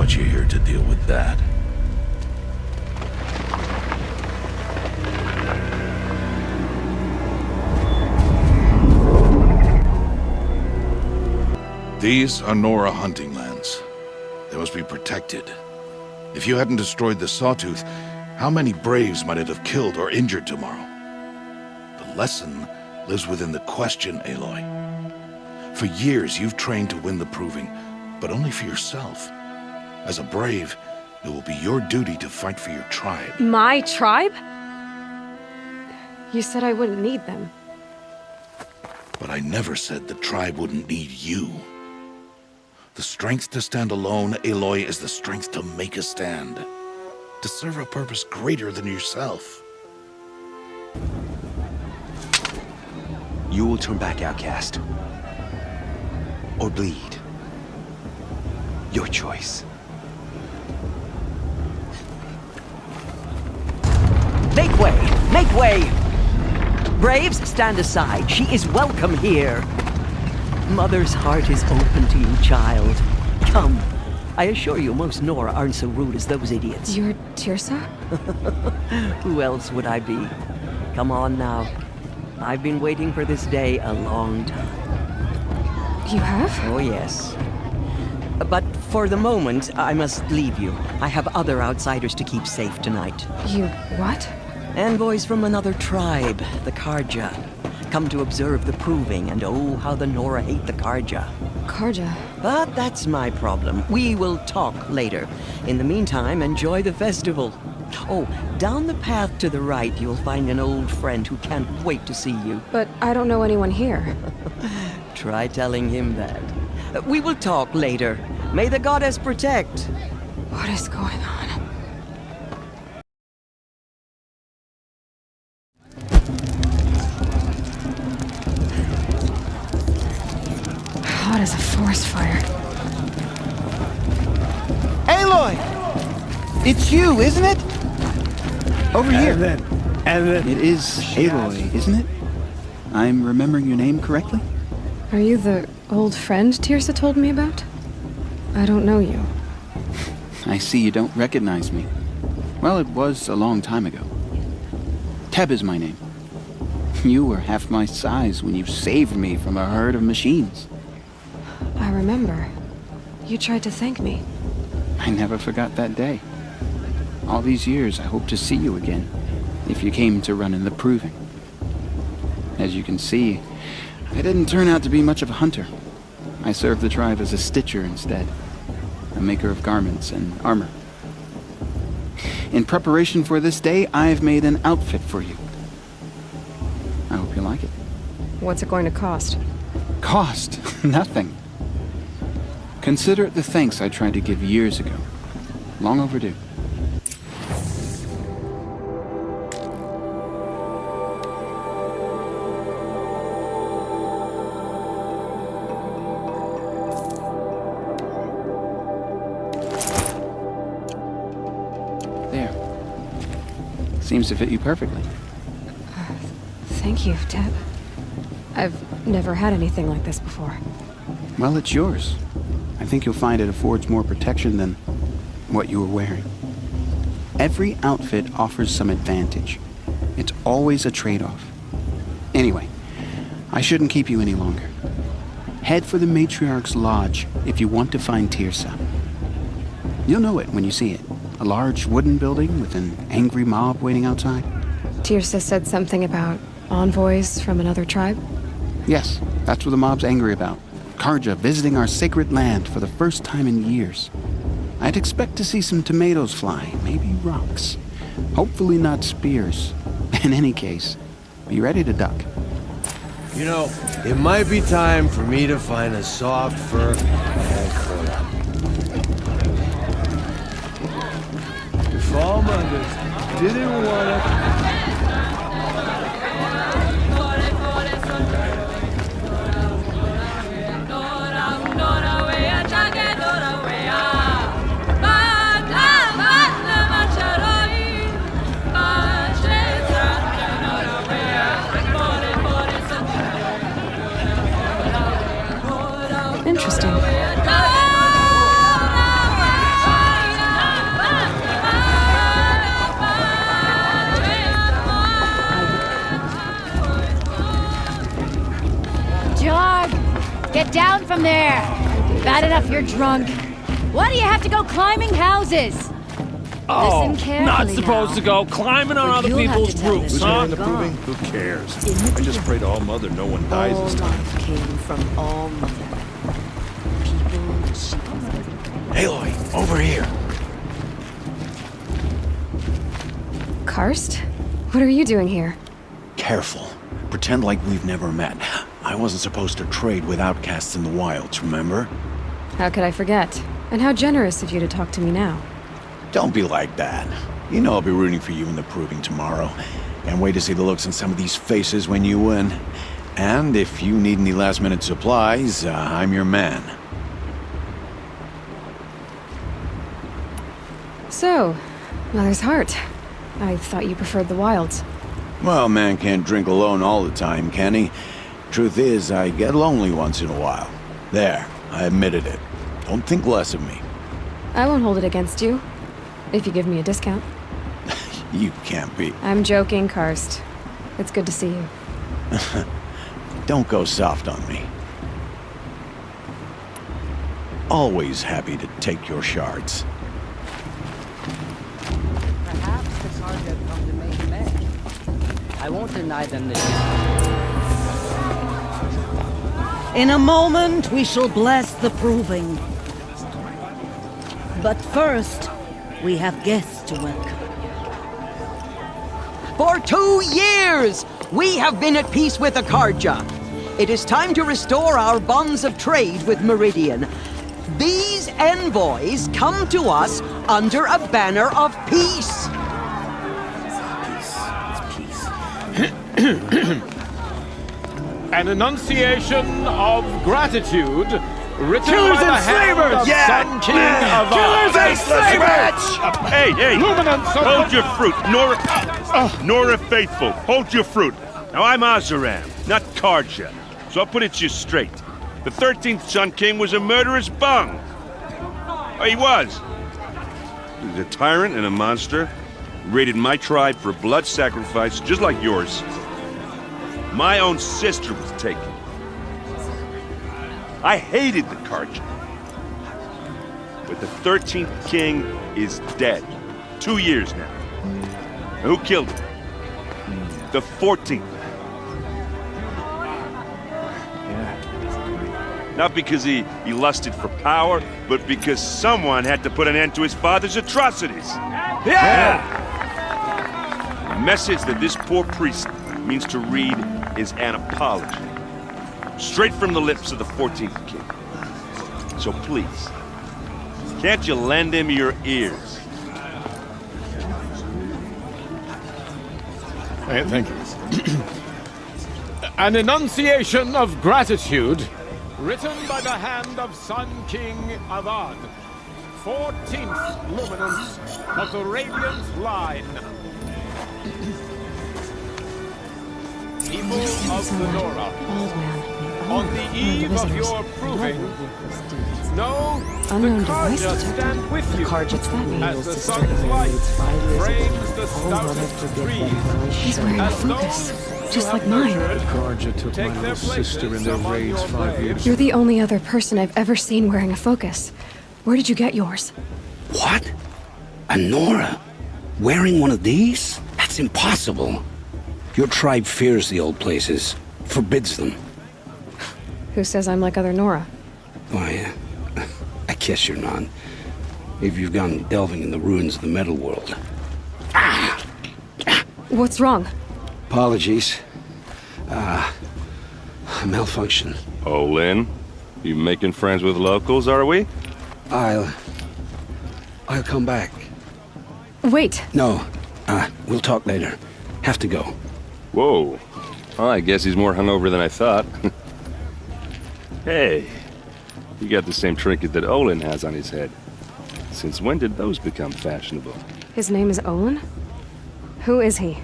brought you here to deal with that. These are Nora hunting lands. They must be protected. If you hadn't destroyed the Sawtooth, how many Braves might it have killed or injured tomorrow? The lesson lives within the question, Aloy. For years, you've trained to win the Proving, but only for yourself. As a Brave, it will be your duty to fight for your tribe. My tribe? You said I wouldn't need them. But I never said the tribe wouldn't need you. The strength to stand alone, Aloy, is the strength to make a stand. To serve a purpose greater than yourself. You will turn back, Outcast. Or bleed. Your choice. Make way! Make way! Braves, stand aside. She is welcome here. Mother's heart is open to you, child. Come. I assure you, most Nora aren't so rude as those idiots. You're Tirsa? Who else would I be? Come on now. I've been waiting for this day a long time. You have? Oh, yes. But for the moment, I must leave you. I have other outsiders to keep safe tonight. You what? Envoys from another tribe, the Karja. Come to observe the Proving, and oh, how the Nora hate the Karja. Karja? But that's my problem. We will talk later. In the meantime, enjoy the festival. Oh, down the path to the right, you'll find an old friend who can't wait to see you. But I don't know anyone here. Try telling him that. We will talk later. May the goddess protect. What is going on? Hot as a forest fire. Aloy! It's you, isn't it? Over here. And then... It is Aloy, isn't it? I'm remembering your name correctly? Are you the old friend Tirsa told me about? I don't know you. I see you don't recognize me. Well, it was a long time ago. Teb is my name. You were half my size when you saved me from a herd of machines. I remember. You tried to thank me. I never forgot that day. All these years, I hope to see you again, if you came to run in the Proving. As you can see, I didn't turn out to be much of a hunter. I served the tribe as a stitcher instead, a maker of garments and armor. In preparation for this day, I've made an outfit for you. I hope you like it. What's it going to cost? Cost? Nothing. Consider it the thanks I tried to give years ago. Long overdue. There. Seems to fit you perfectly. Thank you, Teb. I've never had anything like this before. Well, it's yours. I think you'll find it affords more protection than what you were wearing. Every outfit offers some advantage. It's always a trade-off. Anyway, I shouldn't keep you any longer. Head for the Matriarch's Lodge if you want to find Tirsa. You'll know it when you see it. A large wooden building with an angry mob waiting outside. Tirsa said something about envoys from another tribe? Yes, that's what the mob's angry about. Karja visiting our sacred land for the first time in years. I'd expect to see some tomatoes fly, maybe rocks. Hopefully not spears. In any case, be ready to duck. You know, it might be time for me to find a soft fur and curl up. If all mothers didn't want to... Interesting. Get down from there! Bad enough you're drunk. Why do you have to go climbing houses? Oh, Listen carefully not supposed now. to go climbing on But other you'll have people's to tell roofs, this huh? to the proving? Who cares? In the I just pray to All Mother no one dies all this time. life came from All Mother. People, sheep. Aloy, over here. Karst? What are you doing here? Careful. Pretend like we've never met. I wasn't supposed to trade with outcasts in the wilds, remember? How could I forget? And how generous of you to talk to me now. Don't be like that. You know I'll be rooting for you in the proving tomorrow. Can't wait to see the looks on some of these faces when you win. And if you need any last-minute supplies, I'm your man. So, Mother's Heart. I thought you preferred the wilds. Well, man can't drink alone all the time, can he? Truth is, I get lonely once in a while. There, I admitted it. Don't think less of me. I won't hold it against you. If you give me a discount. You can't be. I'm joking, Karst. It's good to see you. Don't go soft on me. Always happy to take your shards. Perhaps the target from the main man. I won't deny them this. In a moment, we shall bless the proving. But first, we have guests to welcome. For 2 years, we have been at peace with Akarja. It is time to restore our bonds of trade with Meridian. These envoys come to us under a banner of peace. An Enunciation of Gratitude, written Killers by the and hand slavers! of Yeah, Sun King man! of Killers and slavers! Hey, hey! Luminance of Hold your fruit, Nora. Nora Faithful, hold your fruit. Now I'm Azaram, not Karja, so I'll put it to you straight. The 13th Sun King was a murderous bung. Oh, he was. He was a tyrant and a monster. Raided my tribe for a blood sacrifice, just like yours. My own sister was taken. I hated the Karja. But the 13th king is dead. 2 years now. And who killed him? The 14th. Not because he lusted for power, but because someone had to put an end to his father's atrocities. Yeah! The message that this poor priest means to read is an apology. Straight from the lips of the 14th king. So please, can't you lend him your ears? Thank you. An Enunciation of Gratitude, written by the hand of Sun King Avad, 14th luminance of the Radiant Line. People of the Nora, Old man. on the eve of your proving, know the Unknown device Karja detected. stand with you What's that mean? as the sun's light frames the stoutest trees. He's wearing a As focus, those just who like have mine. nurtured Karja took take my their little sister in places their among raids your 5 years blades. You're the only other person I've ever seen wearing a focus. Where did you get yours? What? A Nora? Wearing one of these? That's impossible. Your tribe fears the old places, forbids them. Who says I'm like other Nora? Why, I guess you're not. If you've gone delving in the ruins of the metal world. What's wrong? Apologies. Malfunction. Oh, Lynn, you making friends with locals, are we? I'll come back. Wait. No, we'll talk later. Have to go. Whoa. Well, I guess he's more hungover than I thought. Hey, you got the same trinket that Olin has on his head. Since when did those become fashionable? His name is Olin? Who is he?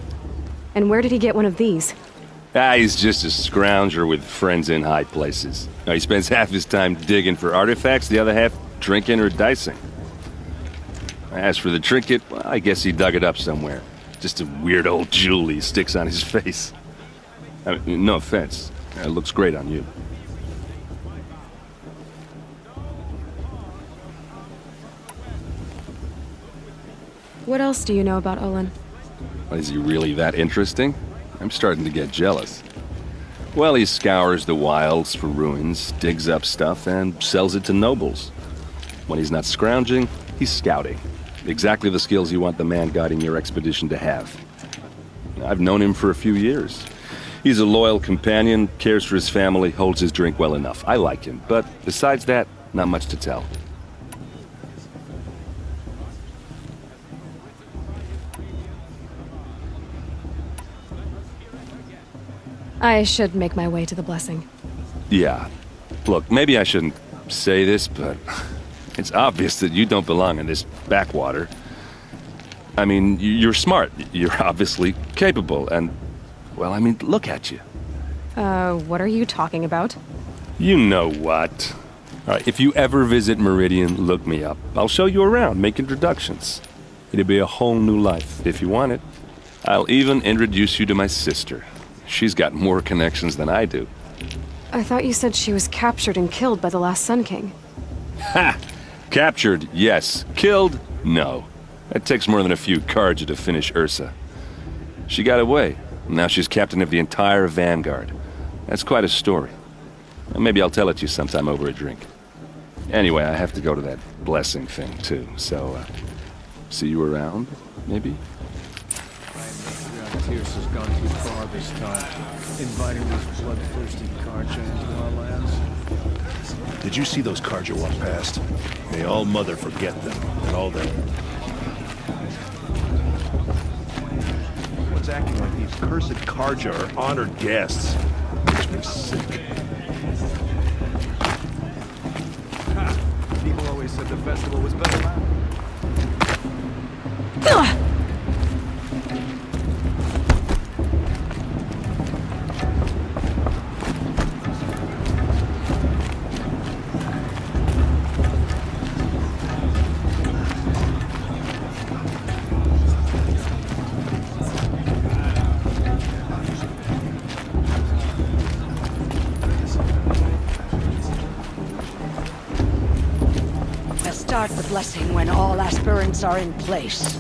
And where did he get one of these? He's just a scrounger with friends in high places. Now, he spends half his time digging for artifacts, the other half drinking or dicing. As for the trinket, well, I guess he dug it up somewhere. Just a weird old jewel he sticks on his face. I mean, no offense. It looks great on you. What else do you know about Olin? Is he really that interesting? I'm starting to get jealous. Well, he scours the wilds for ruins, digs up stuff, and sells it to nobles. When he's not scrounging, he's scouting. Exactly the skills you want the man guiding your expedition to have. I've known him for a few years. He's a loyal companion, cares for his family, holds his drink well enough. I like him, but besides that, not much to tell. I should make my way to the blessing. Yeah. Look, maybe I shouldn't say this, but it's obvious that you don't belong in this backwater. I mean, you're smart. You're obviously capable, and, well, I mean, look at you. What are you talking about? You know what. All right, if you ever visit Meridian, look me up. I'll show you around, make introductions. It'll be a whole new life, if you want it. I'll even introduce you to my sister. She's got more connections than I do. I thought you said she was captured and killed by the last Sun King. Ha! Captured, yes. Killed, no. It takes more than a few Karja to finish Ursa. She got away. Now she's captain of the entire Vanguard. That's quite a story. Maybe I'll tell it to you sometime over a drink. Anyway, I have to go to that blessing thing, too. So, see you around, maybe? Tirsa's gone too far this time, inviting these bloodthirsty Karja into our lands. Did you see those Karja walk past? May all Mother forget them, and all their... What's acting like these cursed Karja are honored guests? Makes me sick. People always said the festival was better last. Start the blessing when all aspirants are in place.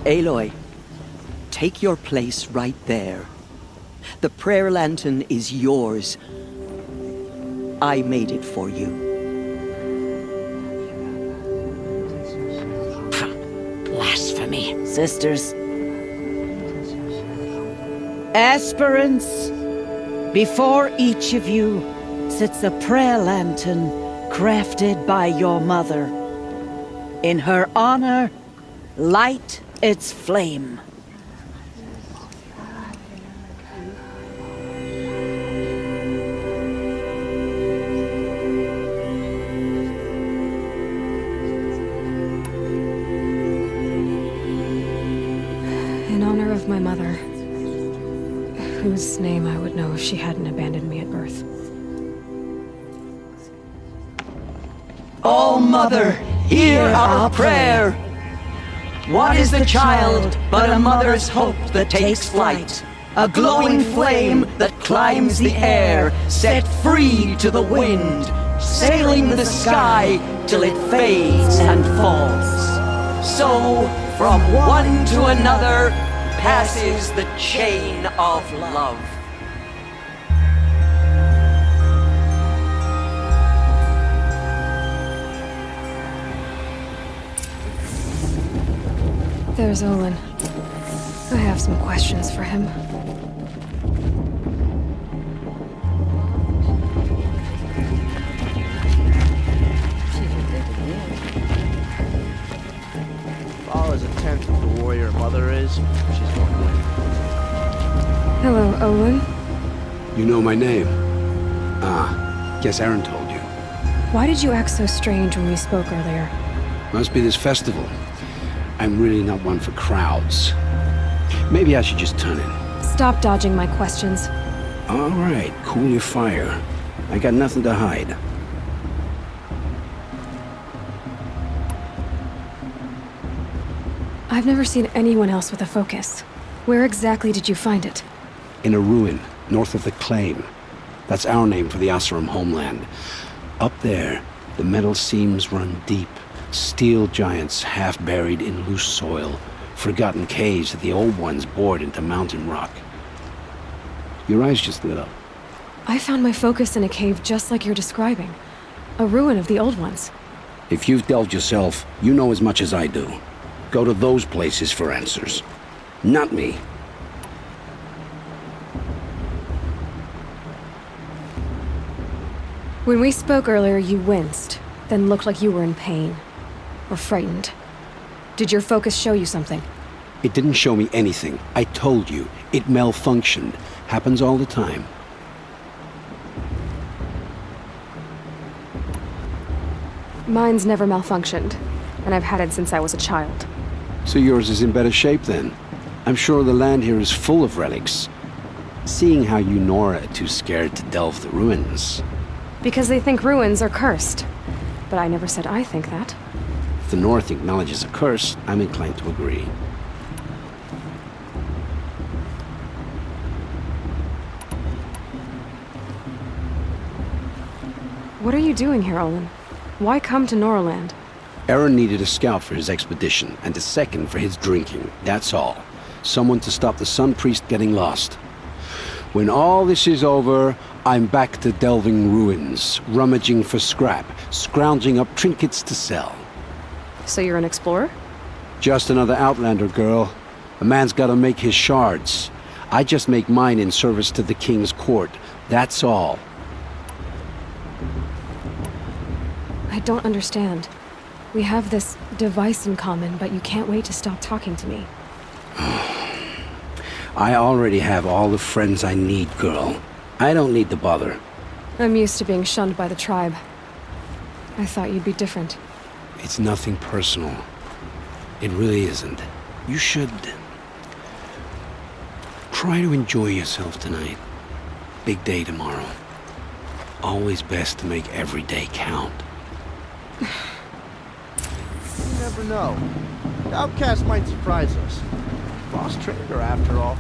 Aloy, take your place right there. The prayer lantern is yours. I made it for you. Blasphemy, sisters. Aspirants, before each of you sits a prayer lantern crafted by your mother. In her honor, light its flame. In honor of my mother, whose name I would know if she hadn't abandoned me at birth. Oh, Mother, hear our prayer! What is the child but a mother's hope that takes flight? A glowing flame that climbs the air, set free to the wind, sailing the sky till it fades and falls. So, from one to another, passes the chain of love. There's Olin. I have some questions for him. All is a tenth of the warrior mother is, she's going to win. Hello, Olin. You know my name? Ah, guess Aaron told you. Why did you act so strange when we spoke earlier? Must be this festival. I'm really not one for crowds. Maybe I should just turn in. Stop dodging my questions. All right, cool your fire. I got nothing to hide. I've never seen anyone else with a focus. Where exactly did you find it? In a ruin, north of the claim. That's our name for the Oseram homeland. Up there, the metal seams run deep. Steel giants half buried in loose soil. Forgotten caves that the old ones bored into mountain rock. Your eyes just lit up. I found my focus in a cave just like you're describing. A ruin of the old ones. If you've delved yourself, you know as much as I do. Go to those places for answers. Not me. When we spoke earlier, you winced, then looked like you were in pain. Or frightened. Did your focus show you something? It didn't show me anything. I told you. It malfunctioned. Happens all the time. Mine's never malfunctioned, and I've had it since I was a child. So yours is in better shape then. I'm sure the land here is full of relics. Seeing how you Nora are too scared to delve the ruins. Because they think ruins are cursed. But I never said I think that. If the North acknowledges a curse, I'm inclined to agree. What are you doing here, Olin? Why come to Noraland? Aaron needed a scout for his expedition, and a second for his drinking. That's all. Someone to stop the Sun Priest getting lost. When all this is over, I'm back to delving ruins, rummaging for scrap, scrounging up trinkets to sell. So you're an explorer? Just another Outlander, girl. A man's gotta make his shards. I just make mine in service to the King's court. That's all. I don't understand. We have this device in common, but you can't wait to stop talking to me. I already have all the friends I need, girl. I don't need the bother. I'm used to being shunned by the tribe. I thought you'd be different. It's nothing personal. It really isn't. You should try to enjoy yourself tonight. Big day tomorrow. Always best to make every day count. You never know. The Outcast might surprise us. Lost trader, after all.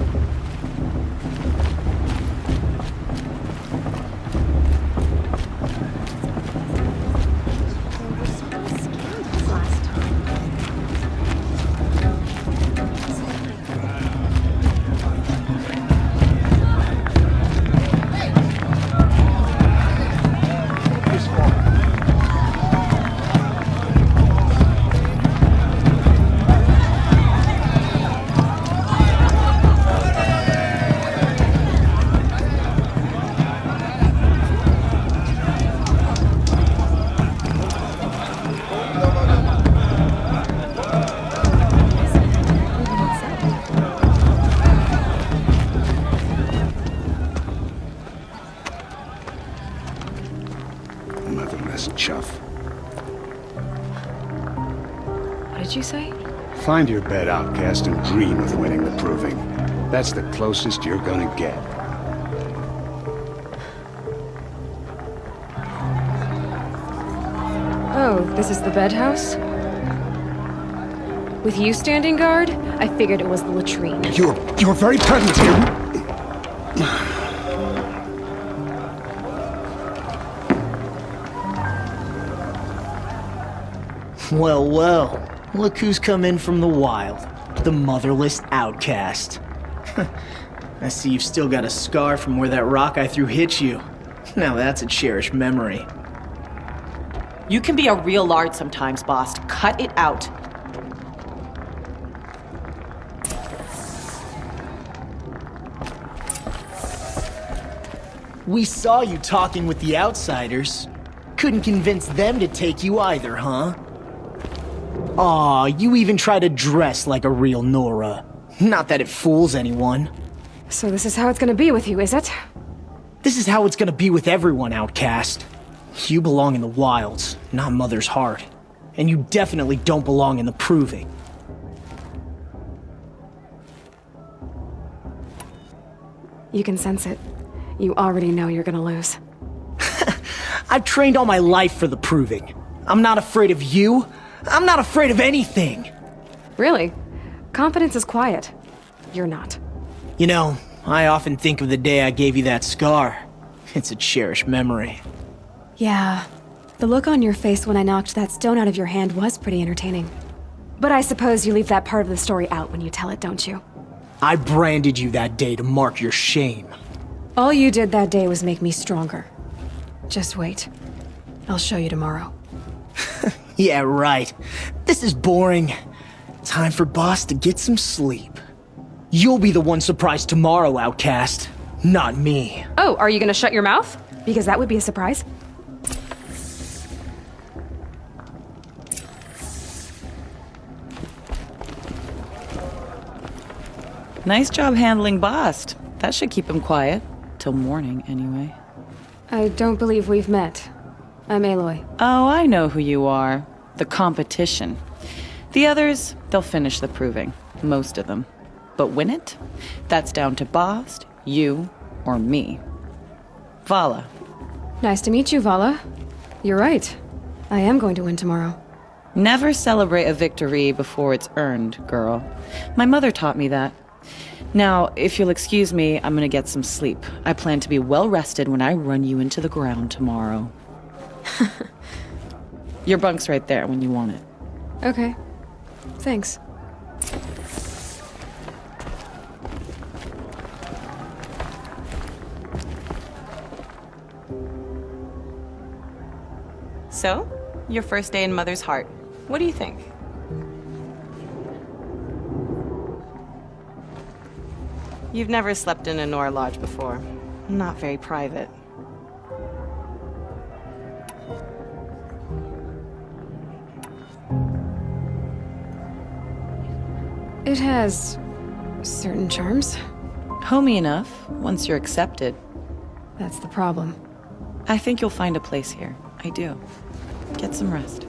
What did you say? Find your bed, Outcast, and dream of winning the Proving. That's the closest you're gonna get. Oh, this is the bed house? With you standing guard, I figured it was the latrine. Your very presence here... Well, well. Look who's come in from the wild. The motherless outcast. I see you've still got a scar from where that rock I threw hit you. Now that's a cherished memory. You can be a real lard sometimes, boss. Cut it out. We saw you talking with the outsiders. Couldn't convince them to take you either, huh? Aw, you even try to dress like a real Nora. Not that it fools anyone. So this is how it's gonna be with you, is it? This is how it's gonna be with everyone, Outcast. You belong in the wilds, not Mother's Heart. And you definitely don't belong in the Proving. You can sense it. You already know you're gonna lose. I've trained all my life for the Proving. I'm not afraid of you. I'm not afraid of anything. Really? Confidence is quiet. You're not. You know, I often think of the day I gave you that scar. It's a cherished memory. Yeah. The look on your face when I knocked that stone out of your hand was pretty entertaining. But I suppose you leave that part of the story out when you tell it, don't you? I branded you that day to mark your shame. All you did that day was make me stronger. Just wait. I'll show you tomorrow. Yeah, right. This is boring. Time for Boss to get some sleep. You'll be the one surprised tomorrow, Outcast. Not me. Oh, are you gonna shut your mouth? Because that would be a surprise. Nice job handling Bast. That should keep him quiet. Till morning, anyway. I don't believe we've met. I'm Aloy. Oh, I know who you are. The competition. The others, they'll finish the proving. Most of them. But win it? That's down to Bast, you, or me. Vala. Nice to meet you, Vala. You're right. I am going to win tomorrow. Never celebrate a victory before it's earned, girl. My mother taught me that. Now, if you'll excuse me, I'm gonna get some sleep. I plan to be well rested when I run you into the ground tomorrow. Your bunk's right there when you want it. Okay. Thanks. So, your first day in Mother's Heart. What do you think? You've never slept in a Nora lodge before. Not very private. It has certain charms. Homey enough, once you're accepted. That's the problem. I think you'll find a place here. I do. Get some rest.